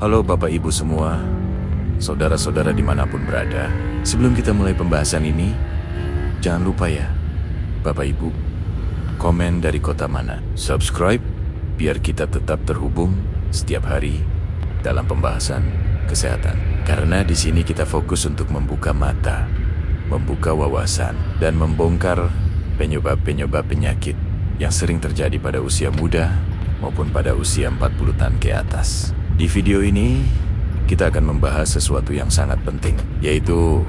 Halo Bapak Ibu semua, saudara-saudara dimanapun berada. Sebelum kita mulai pembahasan ini, jangan lupa ya, Bapak Ibu, komen dari kota mana, subscribe, biar kita tetap terhubung setiap hari dalam pembahasan kesehatan. Karena di sini kita fokus untuk membuka mata, membuka wawasan, dan membongkar penyebab-penyebab penyakit yang sering terjadi pada usia muda maupun pada usia 40 tahun ke atas. Di video ini, kita akan membahas sesuatu yang sangat penting, yaitu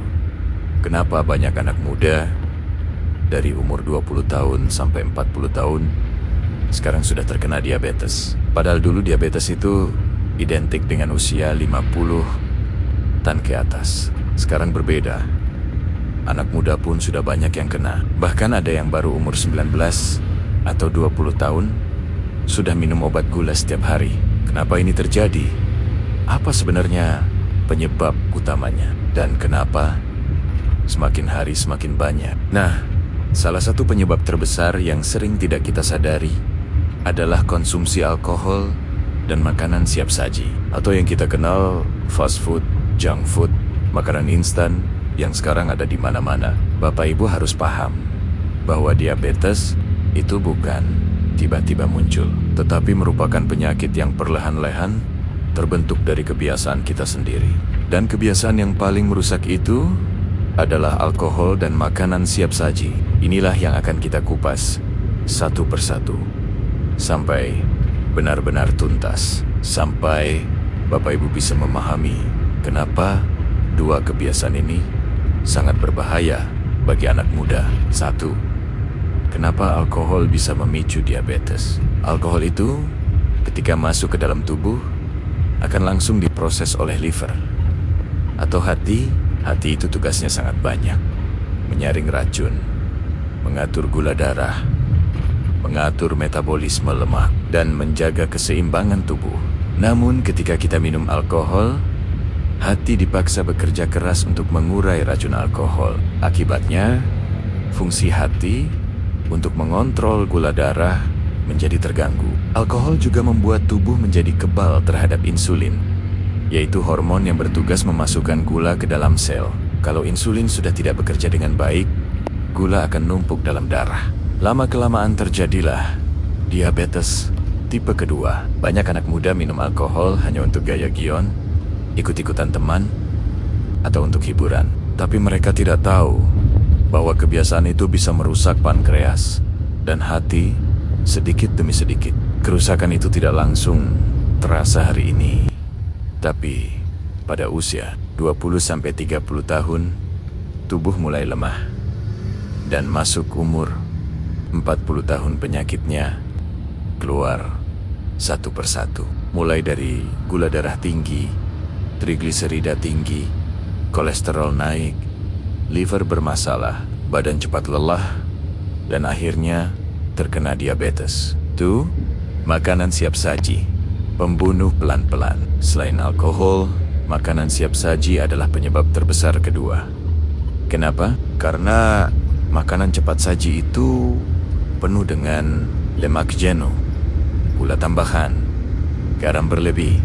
kenapa banyak anak muda dari umur 20 tahun sampai 40 tahun sekarang sudah terkena diabetes. Padahal dulu diabetes itu identik dengan usia 50 tahun ke atas. Sekarang berbeda. Anak muda pun sudah banyak yang kena. Bahkan ada yang baru umur 19 atau 20 tahun sudah minum obat gula setiap hari. Kenapa ini terjadi? Apa sebenarnya penyebab utamanya? Dan kenapa semakin hari semakin banyak? Nah, salah satu penyebab terbesar yang sering tidak kita sadari adalah konsumsi alkohol dan makanan siap saji, atau yang kita kenal fast food, junk food, makanan instan yang sekarang ada di mana-mana. Bapak Ibu harus paham bahwa diabetes itu bukan tiba-tiba muncul, tetapi merupakan penyakit yang perlahan-lahan terbentuk dari kebiasaan kita sendiri. Dan kebiasaan yang paling merusak itu adalah alkohol dan makanan siap saji. Inilah yang akan kita kupas satu persatu sampai benar-benar tuntas, sampai Bapak Ibu bisa memahami kenapa dua kebiasaan ini sangat berbahaya bagi anak muda. Satu, kenapa alkohol bisa memicu diabetes? Alkohol itu ketika masuk ke dalam tubuh akan langsung diproses oleh liver atau hati. Hati itu tugasnya sangat banyak, menyaring racun, mengatur gula darah, mengatur metabolisme lemak, dan menjaga keseimbangan tubuh. Namun ketika kita minum alkohol, hati dipaksa bekerja keras untuk mengurai racun alkohol. Akibatnya, fungsi hati untuk mengontrol gula darah menjadi terganggu. Alkohol juga membuat tubuh menjadi kebal terhadap insulin, yaitu hormon yang bertugas memasukkan gula ke dalam sel. Kalau insulin sudah tidak bekerja dengan baik, gula akan numpuk dalam darah. Lama-kelamaan terjadilah diabetes tipe kedua. Banyak anak muda minum alkohol hanya untuk gaya gion, ikut-ikutan teman, atau untuk hiburan. Tapi mereka tidak tahu bahwa kebiasaan itu bisa merusak pankreas dan hati sedikit demi sedikit. Kerusakan itu tidak langsung terasa hari ini, tapi pada usia 20-30 tahun, tubuh mulai lemah. Dan masuk umur 40 tahun penyakitnya keluar satu persatu. Mulai dari gula darah tinggi, trigliserida tinggi, kolesterol naik, liver bermasalah, badan cepat lelah, dan akhirnya terkena diabetes. Tuh, makanan siap saji, pembunuh pelan-pelan. Selain alkohol, makanan siap saji adalah penyebab terbesar kedua. Kenapa? Karena makanan cepat saji itu penuh dengan lemak jenuh, gula tambahan, garam berlebih,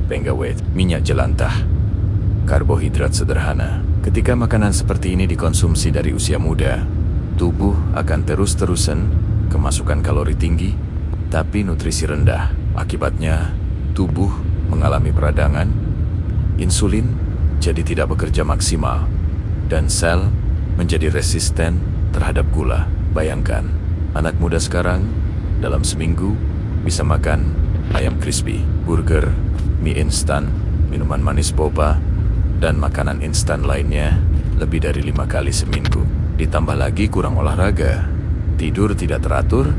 pengawet, minyak jelantah, karbohidrat sederhana. Ketika makanan seperti ini dikonsumsi dari usia muda, tubuh akan terus-terusan kemasukan kalori tinggi, tapi nutrisi rendah. Akibatnya, tubuh mengalami peradangan, insulin jadi tidak bekerja maksimal, dan sel menjadi resisten terhadap gula. Bayangkan, anak muda sekarang dalam seminggu bisa makan ayam crispy, burger, mie instan, minuman manis boba, dan makanan instan lainnya lebih dari 5 kali seminggu. Ditambah lagi kurang olahraga, tidur tidak teratur,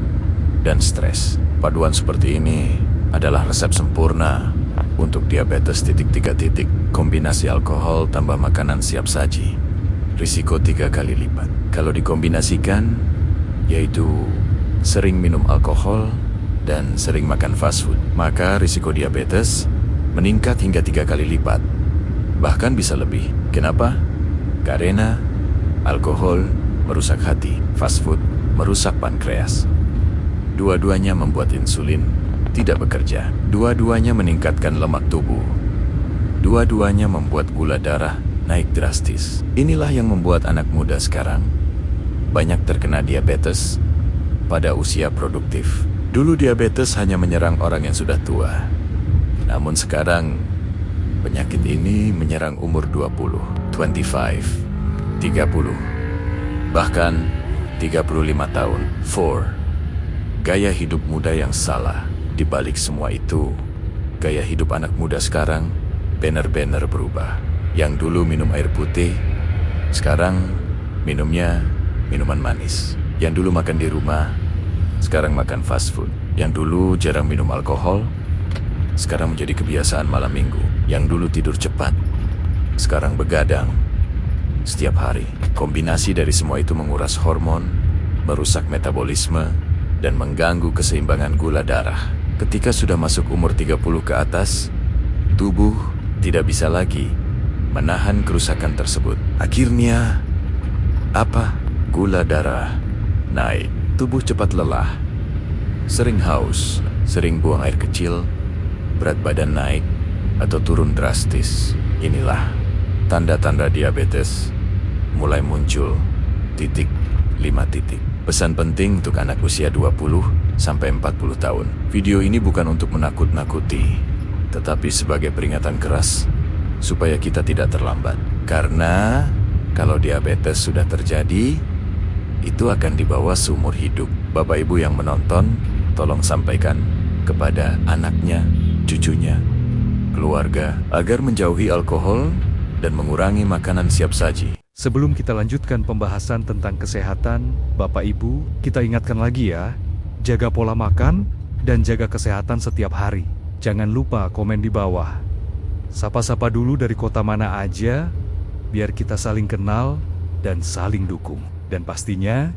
dan stres. Paduan seperti ini adalah resep sempurna untuk diabetes titik 3 titik. Kombinasi alkohol tambah makanan siap saji, risiko 3 kali lipat. Kalau dikombinasikan, yaitu sering minum alkohol dan sering makan fast food, maka risiko diabetes meningkat hingga 3 kali lipat. Bahkan bisa lebih. Kenapa? Karena alkohol merusak hati, fast food merusak pankreas. Dua-duanya membuat insulin tidak bekerja. Dua-duanya meningkatkan lemak tubuh. Dua-duanya membuat gula darah naik drastis. Inilah yang membuat anak muda sekarang banyak terkena diabetes pada usia produktif. Dulu diabetes hanya menyerang orang yang sudah tua. Namun sekarang penyakit ini menyerang umur 20, 25, 30, bahkan 35 tahun. 4. Gaya hidup muda yang salah. Di balik semua itu, gaya hidup anak muda sekarang benar-benar berubah. Yang dulu minum air putih, sekarang minumnya minuman manis. Yang dulu makan di rumah, sekarang makan fast food. Yang dulu jarang minum alkohol, sekarang menjadi kebiasaan malam minggu. Yang dulu tidur cepat, sekarang begadang setiap hari. Kombinasi dari semua itu menguras hormon, merusak metabolisme, dan mengganggu keseimbangan gula darah. Ketika sudah masuk umur 30 ke atas, tubuh tidak bisa lagi menahan kerusakan tersebut. Akhirnya, gula darah naik. Tubuh cepat lelah, sering haus, sering buang air kecil, berat badan naik atau turun drastis. Inilah tanda-tanda diabetes mulai muncul. 5. Pesan penting untuk anak usia 20 sampai 40 tahun. Video ini bukan untuk menakut-nakuti, tetapi sebagai peringatan keras supaya kita tidak terlambat. Karena kalau diabetes sudah terjadi, itu akan dibawa seumur hidup. Bapak Ibu yang menonton, tolong sampaikan kepada anaknya, cucunya, keluarga, agar menjauhi alkohol dan mengurangi makanan siap saji. Sebelum kita lanjutkan pembahasan tentang kesehatan, Bapak Ibu, kita ingatkan lagi ya, jaga pola makan dan jaga kesehatan setiap hari. Jangan lupa komen di bawah. Sapa-sapa dulu dari kota mana aja, biar kita saling kenal dan saling dukung. Dan pastinya,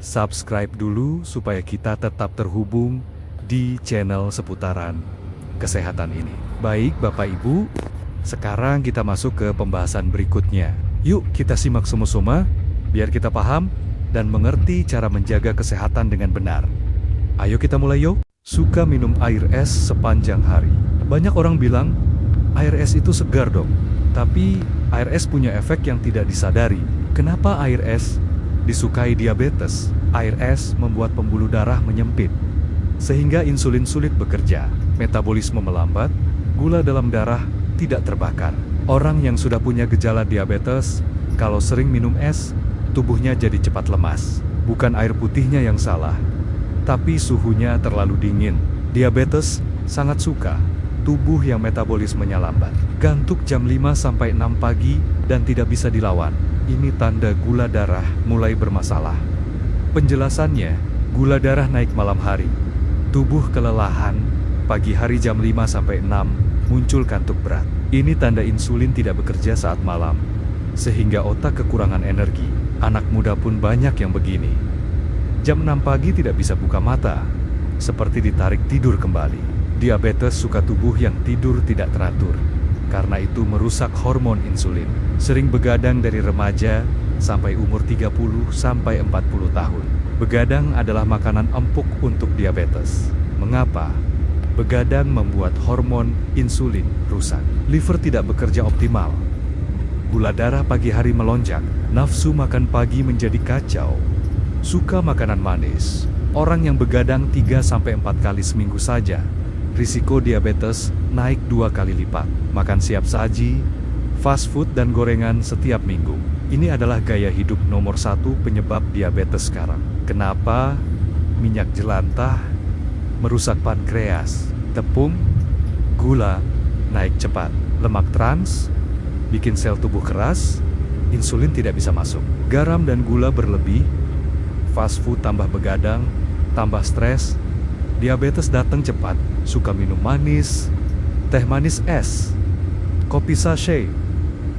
subscribe dulu supaya kita tetap terhubung di channel seputaran kesehatan ini. Baik Bapak Ibu, sekarang kita masuk ke pembahasan berikutnya. Yuk kita simak sama-sama, biar kita paham dan mengerti cara menjaga kesehatan dengan benar. Ayo kita mulai yuk. Suka minum air es sepanjang hari. Banyak orang bilang, air es itu segar dong. Tapi air es punya efek yang tidak disadari. Kenapa air es disukai diabetes? Air es membuat pembuluh darah menyempit, sehingga insulin sulit bekerja, metabolisme melambat, gula dalam darah tidak terbakar. Orang yang sudah punya gejala diabetes, kalau sering minum es, tubuhnya jadi cepat lemas. Bukan air putihnya yang salah, tapi suhunya terlalu dingin. Diabetes sangat suka tubuh yang metabolismenya lambat. Gantuk jam 5-6 pagi dan tidak bisa dilawan. Ini tanda gula darah mulai bermasalah. Penjelasannya, gula darah naik malam hari. Tubuh kelelahan, pagi hari jam 5-6 muncul kantuk berat. Ini tanda insulin tidak bekerja saat malam, sehingga otak kekurangan energi. Anak muda pun banyak yang begini. Jam 6 pagi tidak bisa buka mata, seperti ditarik tidur kembali. Diabetes suka tubuh yang tidur tidak teratur, karena itu merusak hormon insulin. Sering begadang dari remaja sampai umur 30-40 tahun. Begadang adalah makanan empuk untuk diabetes. Mengapa? Begadang membuat hormon insulin rusak. Liver tidak bekerja optimal. Gula darah pagi hari melonjak. Nafsu makan pagi menjadi kacau. Suka makanan manis. Orang yang begadang 3-4 kali seminggu saja, risiko diabetes naik 2 kali lipat. Makan siap saji, fast food dan gorengan setiap minggu. Ini adalah gaya hidup nomor 1 penyebab diabetes sekarang. Kenapa? Minyak jelantah merusak pankreas. Tepung, gula naik cepat. Lemak trans bikin sel tubuh keras, insulin tidak bisa masuk. Garam dan gula berlebih, fast food tambah begadang, tambah stres. Diabetes datang cepat. Suka minum manis, teh manis es, kopi sachet,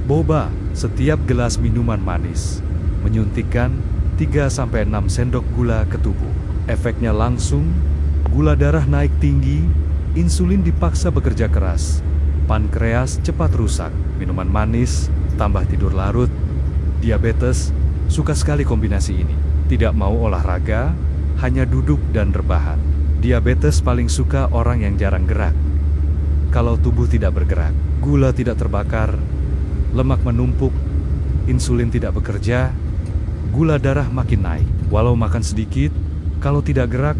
boba. Setiap gelas minuman manis menyuntikkan 3-6 sendok gula ke tubuh. Efeknya langsung, gula darah naik tinggi, insulin dipaksa bekerja keras, pankreas cepat rusak. Minuman manis tambah tidur larut. Diabetes suka sekali kombinasi ini. Tidak mau olahraga, hanya duduk dan rebahan. Diabetes paling suka orang yang jarang gerak. Kalau tubuh tidak bergerak, gula tidak terbakar, lemak menumpuk, insulin tidak bekerja, gula darah makin naik. Walau makan sedikit, kalau tidak gerak,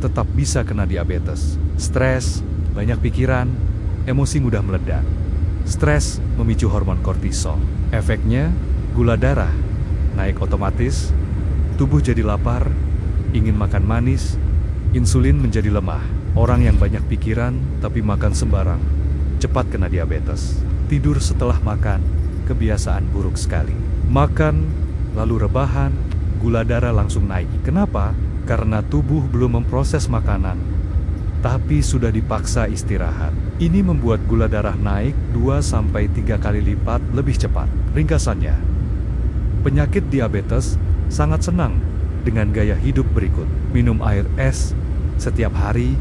tetap bisa kena diabetes. Stres, banyak pikiran, emosi mudah meledak. Stres memicu hormon kortisol. Efeknya, gula darah naik otomatis, tubuh jadi lapar, ingin makan manis, insulin menjadi lemah. Orang yang banyak pikiran tapi makan sembarang, cepat kena diabetes. Tidur setelah makan, kebiasaan buruk sekali. Makan, lalu rebahan, gula darah langsung naik. Kenapa? Karena tubuh belum memproses makanan, tapi sudah dipaksa istirahat. Ini membuat gula darah naik 2-3 kali lipat lebih cepat. Ringkasannya, penyakit diabetes sangat senang dengan gaya hidup berikut. Minum air es setiap hari,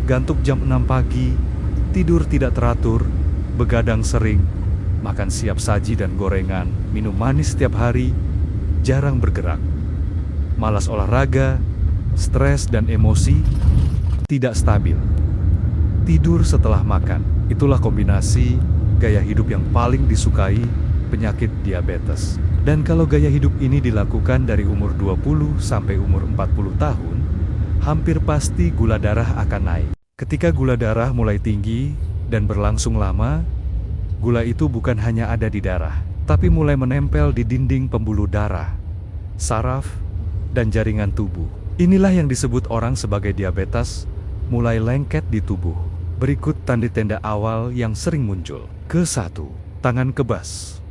gantuk jam 6 pagi, tidur tidak teratur, begadang sering, makan siap saji dan gorengan, minum manis setiap hari, jarang bergerak, malas olahraga, stres dan emosi, tidak stabil. Tidur setelah makan, itulah kombinasi gaya hidup yang paling disukai penyakit diabetes. Dan kalau gaya hidup ini dilakukan dari umur 20 sampai umur 40 tahun, hampir pasti gula darah akan naik. Ketika gula darah mulai tinggi dan berlangsung lama, gula itu bukan hanya ada di darah, tapi mulai menempel di dinding pembuluh darah, saraf, dan jaringan tubuh. Inilah yang disebut orang sebagai diabetes mulai lengket di tubuh. Berikut tanda-tanda awal yang sering muncul. Ke-1, tangan kebas.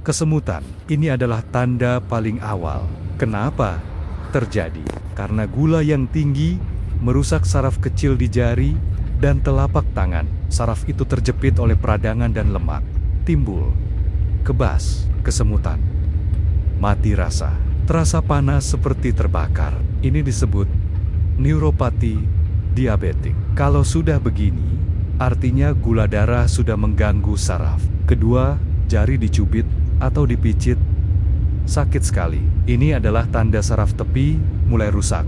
Kesemutan, ini adalah tanda paling awal. Kenapa terjadi? Karena gula yang tinggi merusak saraf kecil di jari dan telapak tangan. Saraf itu terjepit oleh peradangan dan lemak. Timbul kebas, kesemutan, mati rasa, terasa panas seperti terbakar. Ini disebut neuropati diabetik. Kalau sudah begini, artinya gula darah sudah mengganggu saraf. Kedua, jari dicubit atau dipicit, sakit sekali. Ini adalah tanda saraf tepi mulai rusak.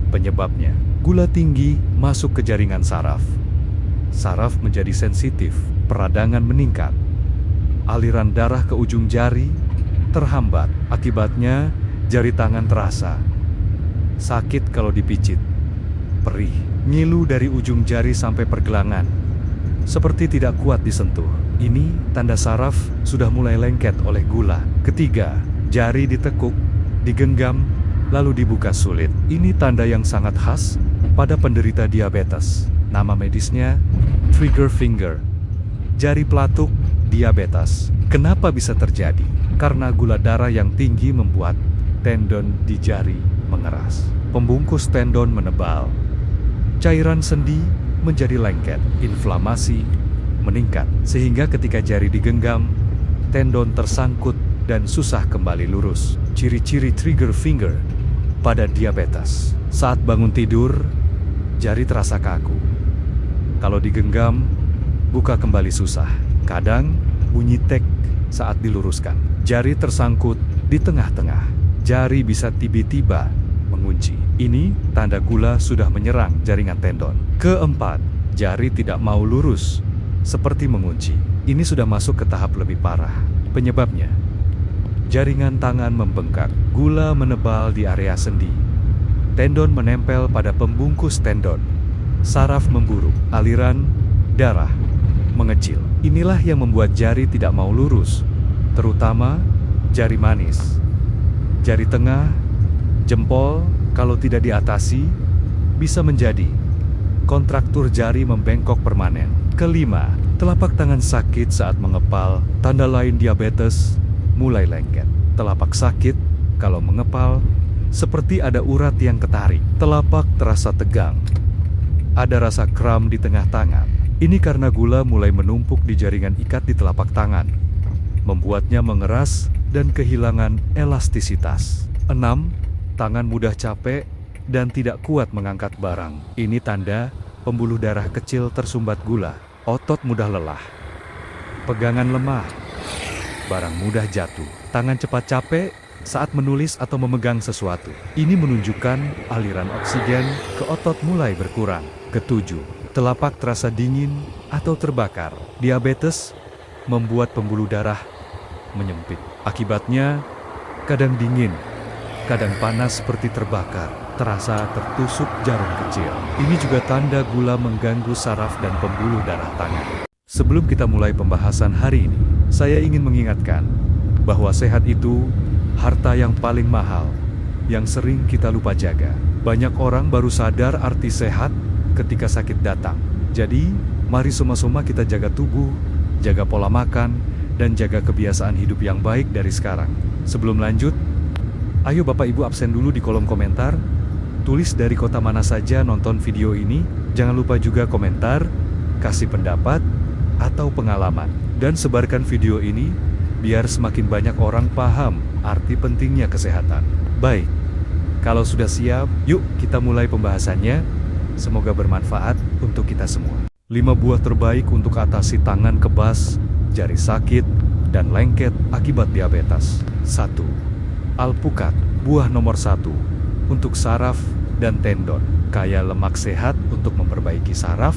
Penyebabnya, gula tinggi masuk ke jaringan saraf. Saraf menjadi sensitif, peradangan meningkat. Aliran darah ke ujung jari terhambat. Akibatnya, jari tangan terasa sakit kalau dipicit, perih, ngilu dari ujung jari sampai pergelangan, seperti tidak kuat disentuh. Ini tanda saraf sudah mulai lengket oleh gula. Ketiga, jari ditekuk, digenggam, lalu dibuka sulit. Ini tanda yang sangat khas pada penderita diabetes. Nama medisnya trigger finger, jari pelatuk diabetes. Kenapa bisa terjadi? Karena gula darah yang tinggi membuat tendon di jari mengeras. Pembungkus tendon menebal. Cairan sendi menjadi lengket. Inflamasi meningkat. Sehingga ketika jari digenggam, tendon tersangkut dan susah kembali lurus. Ciri-ciri trigger finger pada diabetes. Saat bangun tidur, jari terasa kaku. Kalau digenggam, buka kembali susah. Kadang bunyi tek saat diluruskan. Jari tersangkut di tengah-tengah. Jari bisa tiba-tiba mengunci. Ini tanda gula sudah menyerang jaringan tendon. Keempat, jari tidak mau lurus, seperti mengunci. Ini sudah masuk ke tahap lebih parah. Penyebabnya, jaringan tangan membengkak, gula menebal di area sendi, tendon menempel pada pembungkus tendon, saraf memburuk, aliran darah mengecil. Inilah yang membuat jari tidak mau lurus, terutama jari manis. Jari tengah, jempol, kalau tidak diatasi, bisa menjadi kontraktur jari membengkok permanen. Kelima, telapak tangan sakit saat mengepal, tanda lain diabetes mulai lengket. Telapak sakit, kalau mengepal, seperti ada urat yang ketarik. Telapak terasa tegang. Ada rasa kram di tengah tangan. Ini karena gula mulai menumpuk di jaringan ikat di telapak tangan, membuatnya mengeras dan kehilangan elastisitas. 6. Tangan mudah capek dan tidak kuat mengangkat barang. Ini tanda pembuluh darah kecil tersumbat gula. Otot mudah lelah, pegangan lemah, barang mudah jatuh, tangan cepat capek, saat menulis atau memegang sesuatu. Ini menunjukkan aliran oksigen ke otot mulai berkurang. Ketujuh, telapak terasa dingin atau terbakar. Diabetes membuat pembuluh darah menyempit. Akibatnya, kadang dingin, kadang panas seperti terbakar, terasa tertusuk jarum kecil. Ini juga tanda gula mengganggu saraf dan pembuluh darah tangan. Sebelum kita mulai pembahasan hari ini, saya ingin mengingatkan bahwa sehat itu harta yang paling mahal, yang sering kita lupa jaga. Banyak orang baru sadar arti sehat ketika sakit datang. Jadi, mari sama-sama kita jaga tubuh, jaga pola makan, dan jaga kebiasaan hidup yang baik dari sekarang. Sebelum lanjut, ayo Bapak Ibu absen dulu di kolom komentar, tulis dari kota mana saja nonton video ini, jangan lupa juga komentar, kasih pendapat, atau pengalaman, dan sebarkan video ini, biar semakin banyak orang paham arti pentingnya kesehatan. Baik, kalau sudah siap, yuk kita mulai pembahasannya. Semoga bermanfaat untuk kita semua. 5 buah terbaik untuk atasi tangan kebas, jari sakit, dan lengket akibat diabetes. 1. Alpukat, buah nomor 1, untuk saraf dan tendon. Kaya lemak sehat untuk memperbaiki saraf,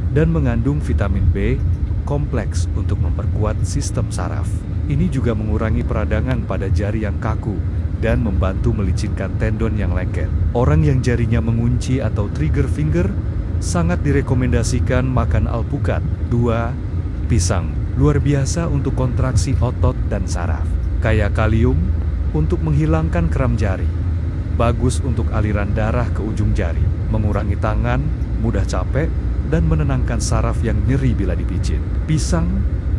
dan mengandung vitamin B kompleks untuk memperkuat sistem saraf. Ini juga mengurangi peradangan pada jari yang kaku dan membantu melicinkan tendon yang lengket. Orang yang jarinya mengunci atau trigger finger sangat direkomendasikan makan alpukat. 2. Pisang, luar biasa untuk kontraksi otot dan saraf. Kaya kalium untuk menghilangkan kram jari. Bagus untuk aliran darah ke ujung jari, mengurangi tangan, mudah capek, dan menenangkan saraf yang nyeri bila dipijit. Pisang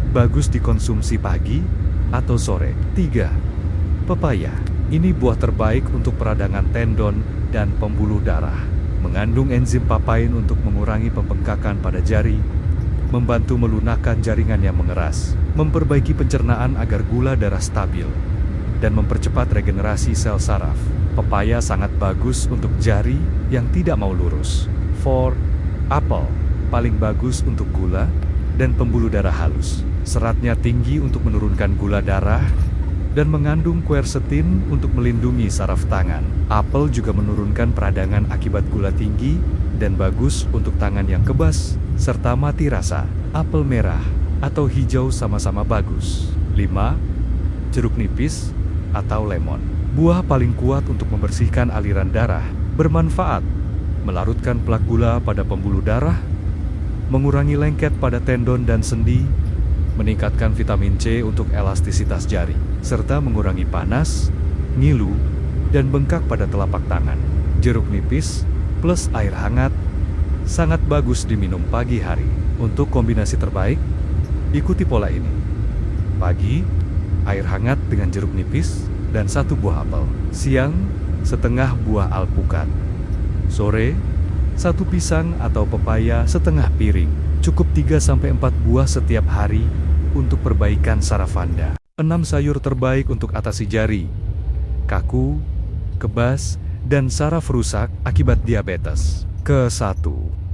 bagus dikonsumsi pagi atau sore. 3. Pepaya. Ini buah terbaik untuk peradangan tendon dan pembuluh darah. Mengandung enzim papain untuk mengurangi pembengkakan pada jari, membantu melunakkan jaringan yang mengeras, memperbaiki pencernaan agar gula darah stabil, dan mempercepat regenerasi sel saraf. Pepaya sangat bagus untuk jari yang tidak mau lurus. 4. Apel. Paling bagus untuk gula dan pembuluh darah halus. Seratnya tinggi untuk menurunkan gula darah dan mengandung quercetin untuk melindungi saraf tangan. Apel juga menurunkan peradangan akibat gula tinggi dan bagus untuk tangan yang kebas serta mati rasa. Apel merah atau hijau sama-sama bagus. 5. Jeruk nipis atau lemon. Buah paling kuat untuk membersihkan aliran darah, bermanfaat melarutkan plak gula pada pembuluh darah, mengurangi lengket pada tendon dan sendi, meningkatkan vitamin C untuk elastisitas jari, serta mengurangi panas, ngilu, dan bengkak pada telapak tangan. Jeruk nipis plus air hangat sangat bagus diminum pagi hari. Untuk kombinasi terbaik, ikuti pola ini. Pagi, air hangat dengan jeruk nipis dan 1 buah apel. Siang, setengah buah alpukat. Sore, 1 pisang atau pepaya setengah piring. Cukup 3-4 buah setiap hari untuk perbaikan saraf Anda. 6 sayur terbaik untuk atasi jari, kaku, kebas, dan saraf rusak akibat diabetes. Ke-1.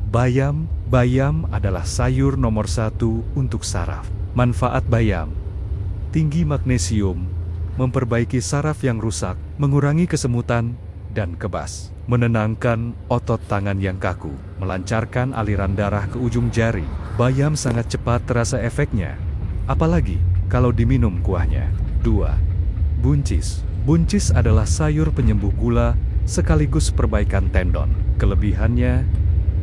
Bayam. Bayam adalah sayur nomor 1 untuk saraf. Manfaat bayam: tinggi magnesium, memperbaiki saraf yang rusak, mengurangi kesemutan dan kebas, menenangkan otot tangan yang kaku, melancarkan aliran darah ke ujung jari. Bayam sangat cepat terasa efeknya, apalagi kalau diminum kuahnya. 2. Buncis. Buncis adalah sayur penyembuh gula sekaligus perbaikan tendon. Kelebihannya,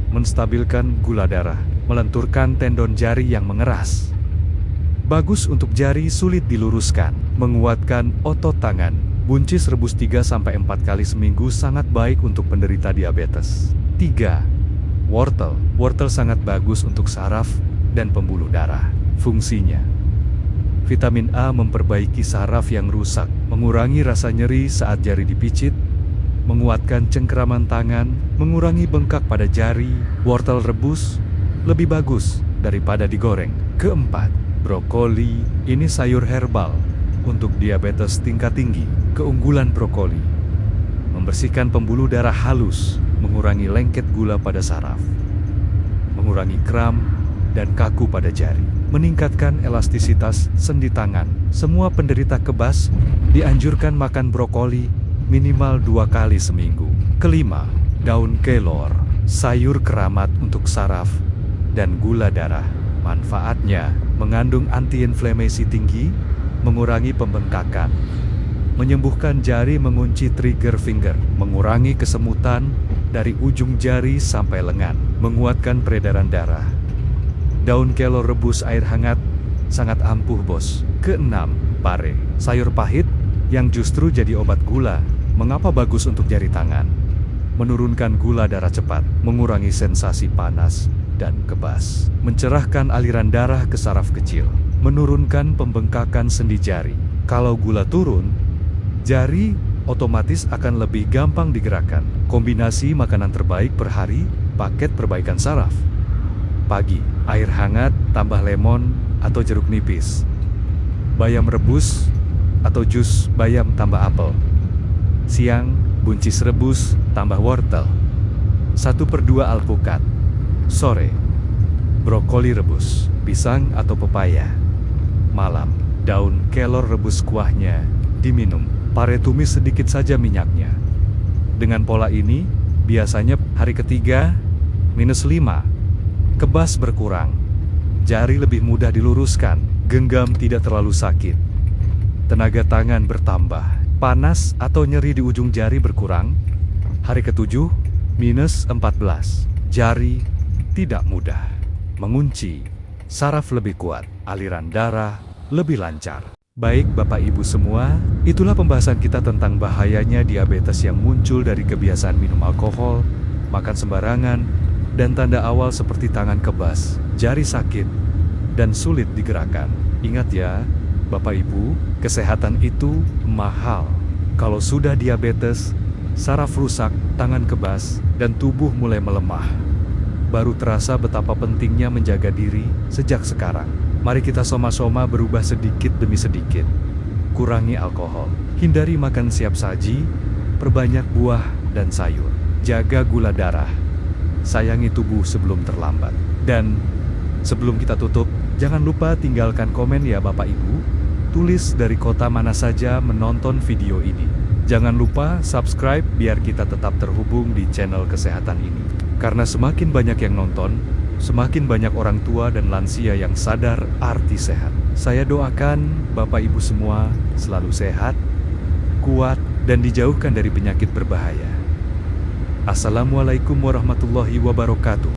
menstabilkan gula darah, melenturkan tendon jari yang mengeras. Bagus untuk jari sulit diluruskan, menguatkan otot tangan. Buncis rebus 3-4 kali seminggu sangat baik untuk penderita diabetes. 3. Wortel. Wortel sangat bagus untuk saraf dan pembuluh darah. Fungsinya: vitamin A memperbaiki saraf yang rusak, mengurangi rasa nyeri saat jari dipijit, menguatkan cengkeraman tangan, mengurangi bengkak pada jari. Wortel rebus lebih bagus daripada digoreng. Keempat, brokoli. Ini sayur herbal untuk diabetes tingkat tinggi. Keunggulan brokoli: membersihkan pembuluh darah halus, mengurangi lengket gula pada saraf, mengurangi kram, dan kaku pada jari. Meningkatkan elastisitas sendi tangan. Semua penderita kebas dianjurkan makan brokoli minimal 2 kali seminggu. Kelima, daun kelor, sayur keramat untuk saraf dan gula darah. Manfaatnya mengandung anti-inflamasi tinggi, mengurangi pembengkakan, menyembuhkan jari mengunci trigger finger, mengurangi kesemutan dari ujung jari sampai lengan, menguatkan peredaran darah. Daun kelor rebus air hangat sangat ampuh, bos. Keenam, pare, sayur pahit yang justru jadi obat gula. Mengapa bagus untuk jari tangan? Menurunkan gula darah cepat, mengurangi sensasi panas dan kebas, mencerahkan aliran darah ke saraf kecil, menurunkan pembengkakan sendi jari. Kalau gula turun, jari otomatis akan lebih gampang digerakkan. Kombinasi makanan terbaik per hari, paket perbaikan saraf. Pagi, air hangat tambah lemon atau jeruk nipis. Bayam rebus atau jus bayam tambah apel. Siang, buncis rebus tambah wortel. 1/2 alpukat. Sore, brokoli rebus, pisang atau pepaya. Malam, daun kelor rebus kuahnya diminum. Pare tumis sedikit saja minyaknya. Dengan pola ini, biasanya hari ketiga, -5. Kebas berkurang. Jari lebih mudah diluruskan. Genggam tidak terlalu sakit. Tenaga tangan bertambah. Panas atau nyeri di ujung jari berkurang. Hari ketujuh, -14. Jari tidak mudah mengunci. Saraf lebih kuat. Aliran darah lebih lancar. Baik Bapak Ibu semua, itulah pembahasan kita tentang bahayanya diabetes yang muncul dari kebiasaan minum alkohol, makan sembarangan, dan tanda awal seperti tangan kebas, jari sakit, dan sulit digerakkan. Ingat ya, Bapak Ibu, kesehatan itu mahal. Kalau sudah diabetes, saraf rusak, tangan kebas, dan tubuh mulai melemah, baru terasa betapa pentingnya menjaga diri sejak sekarang. Mari kita soma-soma berubah sedikit demi sedikit. Kurangi alkohol, hindari makan siap saji, perbanyak buah dan sayur, jaga gula darah, sayangi tubuh sebelum terlambat. Dan sebelum kita tutup, jangan lupa tinggalkan komen ya Bapak Ibu. Tulis dari kota mana saja menonton video ini. Jangan lupa subscribe biar kita tetap terhubung di channel kesehatan ini. Karena semakin banyak yang nonton, semakin banyak orang tua dan lansia yang sadar arti sehat. Saya doakan Bapak Ibu semua selalu sehat, kuat, dan dijauhkan dari penyakit berbahaya. Assalamualaikum warahmatullahi wabarakatuh.